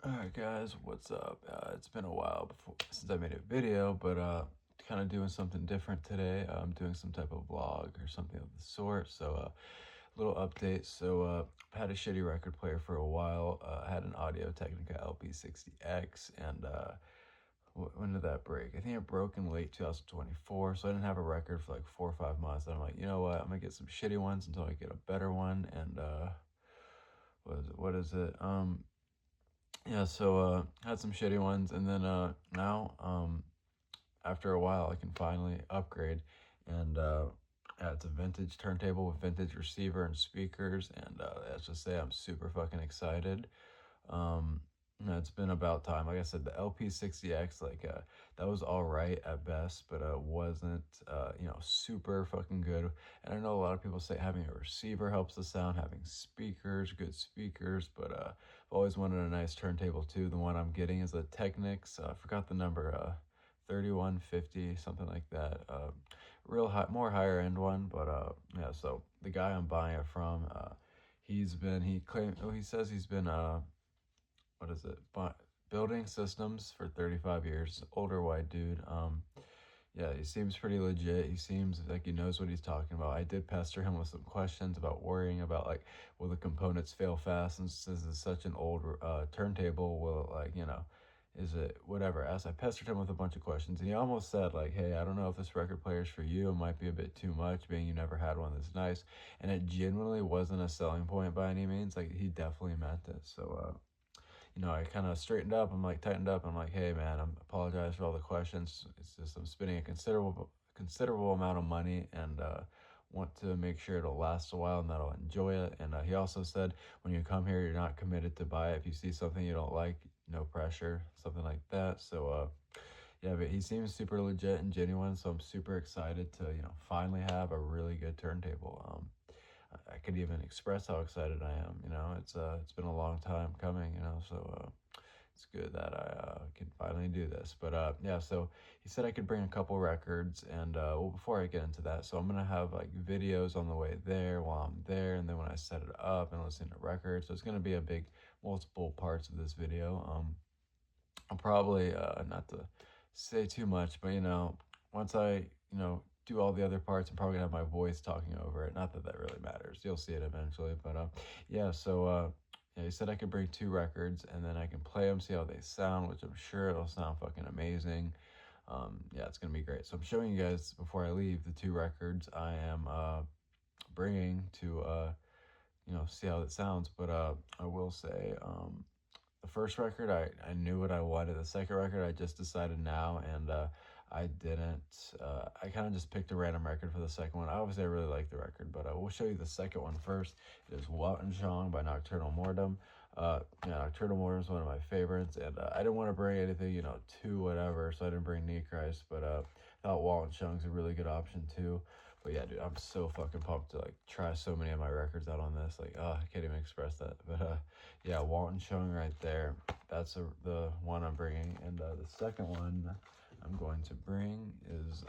Alright guys, what's up? It's been a while since I made a video, but kind of doing something different today. I'm doing some type of vlog or something of the sort. So little update. So I had a shitty record player for a while. I had an Audio Technica LP60X, and when did that break? I think it broke in late 2024. So I didn't have a record for like 4 or 5 months. And I'm like, you know what? I'm gonna get some shitty ones until I get a better one. And what is it? Yeah, so had some shitty ones, and then now after a while I can finally upgrade, and yeah, it's a vintage turntable with vintage receiver and speakers, and let's just say I'm super fucking excited. Um, it's been about time. Like I said, the LP60X, like that was all right at best, but wasn't super fucking good. And I know a lot of people say having a receiver helps the sound, having speakers, good speakers, but I've always wanted a nice turntable too. The one I'm getting is a Technics. I forgot the number. 3150, something like that. Real high, more higher end one, but yeah. So the guy I'm buying it from, he says he's been what is it? Building systems for 35 years. Older white dude. Yeah, he seems pretty legit. He seems like he knows what he's talking about. I did pester him with some questions about worrying about like, will the components fail fast? Since this is such an old turntable, will it, like, is it whatever? As I pestered him with a bunch of questions, and he almost said like, hey, I don't know if this record player is for you. It might be a bit too much, being you never had one that's nice. And it genuinely wasn't a selling point by any means. Like, he definitely meant it. So I kind of straightened up. I'm like tightened up. I'm like, hey man, I apologize for all the questions. It's just I'm spending a considerable amount of money, and want to make sure it'll last a while and that I'll enjoy it. And he also said, when you come here, you're not committed to buy it. If you see something you don't like, no pressure, something like that. So yeah, but he seems super legit and genuine. So I'm super excited to finally have a really good turntable. I could even express how excited I am. It's been a long time coming. So it's good that I can finally do this. But yeah, so he said I could bring a couple records, and well, before I get into that, so I'm gonna have like videos on the way there while I'm there, and then when I set it up and listen to records. So it's gonna be a big multiple parts of this video. I'll probably not to say too much, but once I do all the other parts, I'm probably gonna have my voice talking over it. Not that that really matters. You'll see it eventually, but yeah. So yeah, he said I could bring 2 records, and then I can play them, see how they sound, which I'm sure it'll sound fucking amazing. Yeah, it's gonna be great. So I'm showing you guys before I leave the 2 records I am bringing to see how it sounds. But I will say, the first record, I knew what I wanted. The second record, I just decided now, and I didn't. I kind of just picked a random record for the second one. Obviously, I really like the record, but I will show you the second one first. It is Walton Chong by Nocturnal Mortem. Yeah, Nocturnal Mortem is one of my favorites, and I didn't want to bring anything, too whatever, so I didn't bring Knee Christ, but I thought Walton Chong's a really good option too. But yeah, dude, I'm so fucking pumped to like try so many of my records out on this. Like, I can't even express that. But yeah, Walton showing right there. That's the one I'm bringing, and the second one I'm going to bring is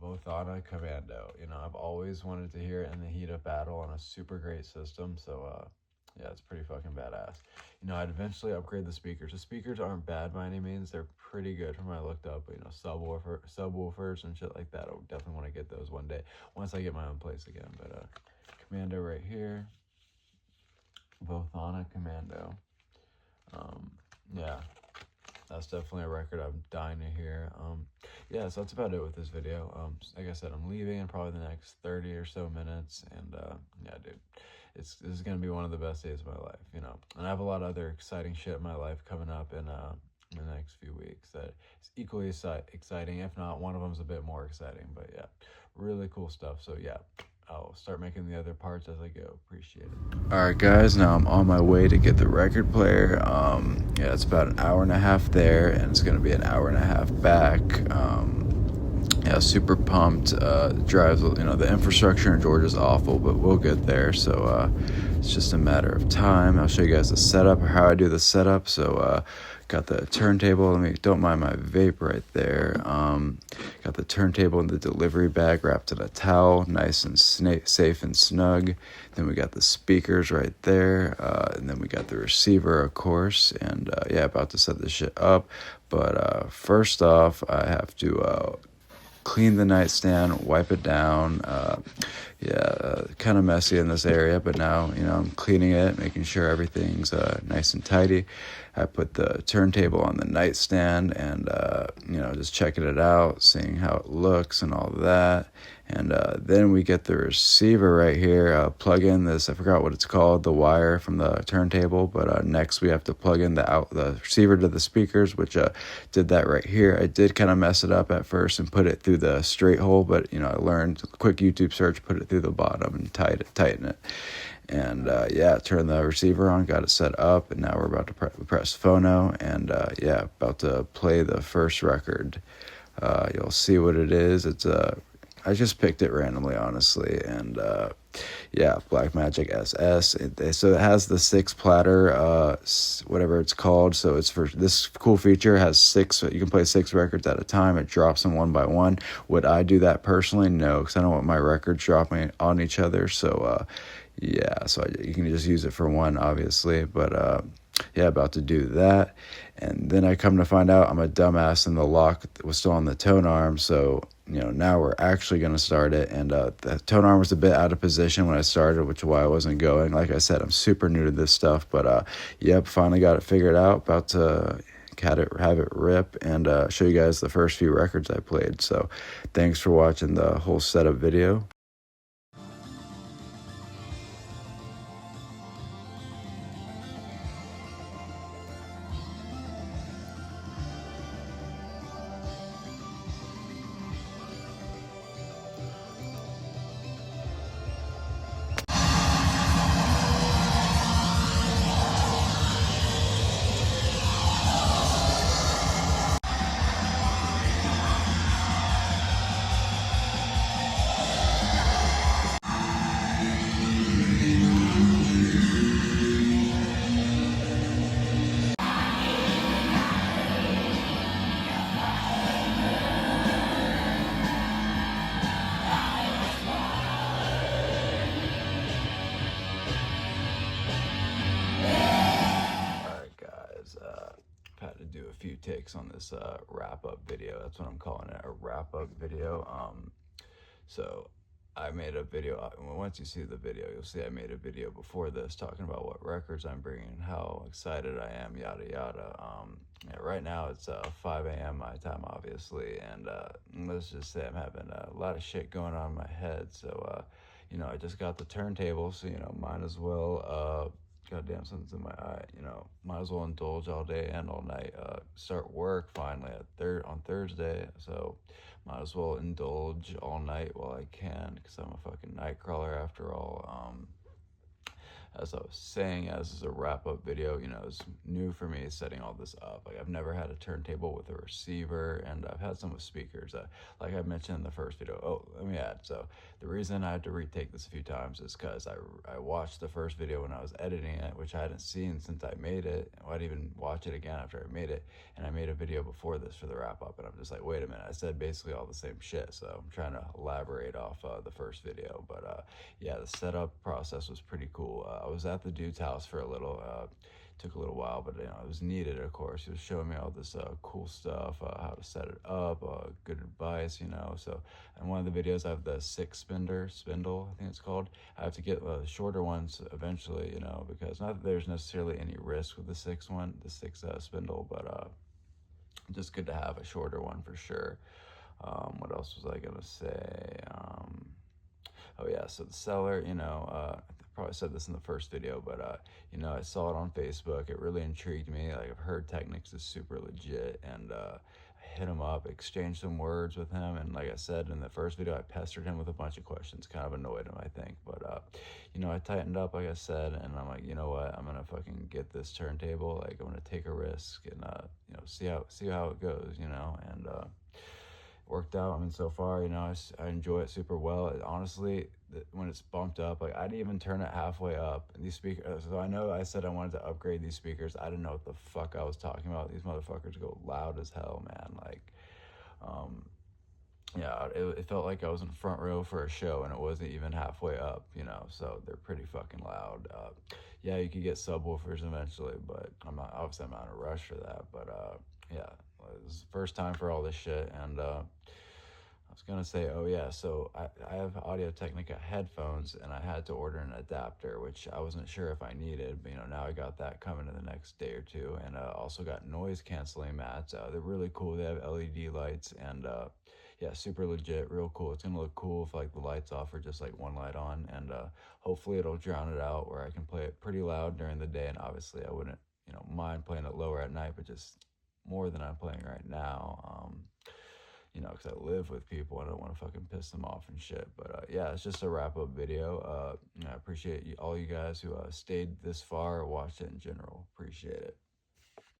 Vothana Commando. I've always wanted to hear it in the heat of battle on a super great system. So yeah, it's pretty fucking badass. I'd eventually upgrade the speakers. The speakers aren't bad by any means. They're pretty good from what I looked up. But, subwoofers and shit like that. I would definitely want to get those one day once I get my own place again. But Commando right here. Vothana Commando. Yeah, that's definitely a record I'm dying to hear. Yeah, so that's about it with this video. Like I said, I'm leaving in probably the next 30 or so minutes, and yeah, dude, this is gonna be one of the best days of my life, And I have a lot of other exciting shit in my life coming up in the next few weeks that is equally exciting, if not one of them's a bit more exciting. But yeah, really cool stuff. So yeah, I'll start making the other parts as I go. Appreciate it. Alright guys, now I'm on my way to get the record player. Yeah, it's about an hour and a half there, and it's gonna be an hour and a half back. Yeah, super pumped. Drives, the infrastructure in Georgia is awful, but we'll get there. So it's just a matter of time. I'll show you guys the setup, or how I do the setup. So got the turntable. Don't mind my vape right there. Got the turntable in the delivery bag wrapped in a towel, nice and safe and snug. Then we got the speakers right there, and then we got the receiver, of course. And about to set this shit up. But first off, I have to clean the nightstand, wipe it down. Kind of messy in this area, but now, I'm cleaning it, making sure everything's nice and tidy. I put the turntable on the nightstand and, just checking it out, seeing how it looks and all of that. And then we get the receiver right here, plug in this, I forgot what it's called, the wire from the turntable, but next we have to plug in the receiver to the speakers, which did that right here. I did kind of mess it up at first and put it through the straight hole, but I learned, quick YouTube search, put it through the bottom and tighten it. And turn the receiver on, got it set up, and now we're about to press phono, and about to play the first record. You'll see what it is. It's I just picked it randomly, honestly, and Blackmagic SS. So it has the 6 platter, whatever it's called. So it's for this cool feature. It has 6. You can play 6 records at a time. It drops them one by one. Would I do that personally? No, because I don't want my records dropping on each other. So you can just use it for one, obviously. But about to do that. And then I come to find out I'm a dumbass and the lock was still on the tone arm. So, now we're actually going to start it. And the tone arm was a bit out of position when I started, which is why I wasn't going. Like I said, I'm super new to this stuff. But, finally got it figured out. About to have it rip and show you guys the first few records I played. So thanks for watching the whole setup video. Had to do a few takes on this wrap-up video. That's what I'm calling it, a wrap-up video. So I made a video. Once you see the video, you'll see I made a video before this talking about what records I'm bringing, how excited I am, yada yada. Right now it's 5 a.m. my time, obviously, and let's just say I'm having a lot of shit going on in my head. So I just got the turntable, so might as well goddamn, something's in my eye. Might as well indulge all day and all night. Start work finally on Thursday, so might as well indulge all night while I can, because I'm a fucking night crawler after all. As I was saying, as is a wrap-up video, it's new for me setting all this up. Like, I've never had a turntable with a receiver, and I've had some with speakers. Like I mentioned in the first video. Oh, let me add. So the reason I had to retake this a few times is because I watched the first video when I was editing it, which I hadn't seen since I made it. I didn't even watch it again after I made it, and I made a video before this for the wrap-up, and I'm just like, wait a minute, I said basically all the same shit, so I'm trying to elaborate off the first video. But the setup process was pretty cool. I was at the dude's house for a little. Took a little while, but it was needed, of course. He was showing me all this cool stuff, how to set it up, good advice, So in one of the videos, I have the 6-spindle, I think it's called. I have to get shorter ones eventually, because not that there's necessarily any risk with the 6 spindle, but just good to have a shorter one for sure. What else was I gonna say? So the seller, I probably said this in the first video, but I saw it on Facebook. It really intrigued me. Like, I've heard Technics is super legit, and I hit him up, exchanged some words with him, and like I said in the first video, I pestered him with a bunch of questions, kind of annoyed him, I think, but I tightened up, like I said, and I'm like, you know what, I'm gonna fucking get this turntable. Like, I'm gonna take a risk and see how it goes, and worked out. I mean, so far, I enjoy it super well. Honestly, when it's bumped up, like I didn't even turn it halfway up. And these speakers, so I know I said I wanted to upgrade these speakers. I didn't know what the fuck I was talking about. These motherfuckers go loud as hell, man. Like, um, yeah, it felt like I was in front row for a show and it wasn't even halfway up, so they're pretty fucking loud. Yeah, you could get subwoofers eventually, but I'm not in a rush for that. But yeah, it was the first time for all this shit. And I was gonna say, oh yeah, so I have Audio Technica headphones, and I had to order an adapter, which I wasn't sure if I needed, but now I got that coming in the next day or two, and also got noise canceling mats. They're really cool. They have LED lights, and yeah, super legit, real cool. It's gonna look cool if like the lights off or just like one light on, and hopefully it'll drown it out where I can play it pretty loud during the day, and obviously I wouldn't mind playing it lower at night, but just more than I'm playing right now. Because I live with people. I don't want to fucking piss them off and shit. But yeah, it's just a wrap up video. I appreciate all you guys who stayed this far or watched it in general. Appreciate it.